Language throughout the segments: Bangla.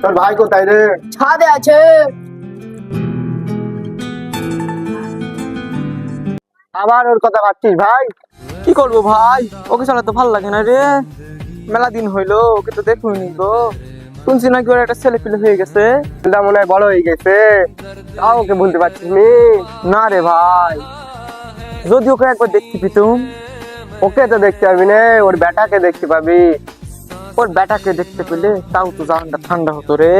তোর ভাই কোথায় রে? ছাদে আছে। আবার ওর কথা ভাবছিস ভাই? কি করবো ভাই, ওকে ছাড়া তো ভালো লাগে না রে। মেলা দিন হইলো, ওকে তো দেখুনি গো। শুনছি নাকি ওর একটা ছেলে পিলে হয়ে গেছে। ছেলেটা মনে হয় বড় হয়ে গেছে, তাও ওকে বলতে পারছিস নি? না রে ভাই, যদি ওকে একবার দেখতে পেতুম। ওকে তো দেখতে পাবি না, ওর বেটাকে দেখতে পাবি। ওর বেটাকে দেখতে পেলে তাও তো জানটা ঠান্ডা হতো রে।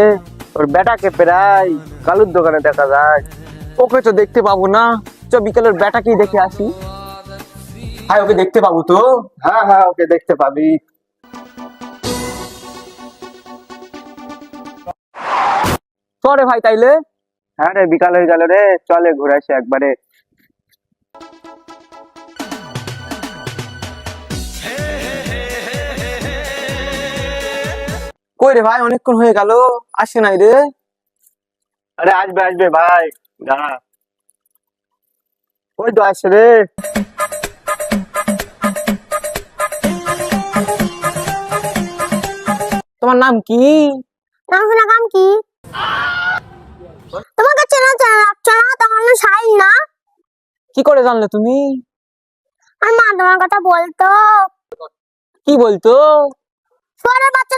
ওর বেটাকে প্রায় কালুর দোকানে দেখা যায়। ওকে তো দেখতে পাবো না, চ বিকেলের বেটাকেই দেখে আসি। ভাই ওকে দেখতে পাবো তো? হ্যাঁ হ্যাঁ, ওকে দেখতে পাবি। চলে ভাই তাইলে। হ্যাঁ রে, বিকাল হয়ে গেল রে, চলে ঘুরে আসি একবারে। কই রে ভাই, অনেকক্ষণ হয়ে গেল, আসে নাই রে। আরে আসবে আসবে ভাই, দাঁড়া। ওই তো আসছে রে। তোমার নাম কি? নাম কি? তোমাকে চেনা চেনা লাগছে না? তোমার নাম শাহিন না? কি করে জানলে তুমি? আর মা তোমার কথা বলতো। কি বলতো? শুয়ারের বাচ্চা,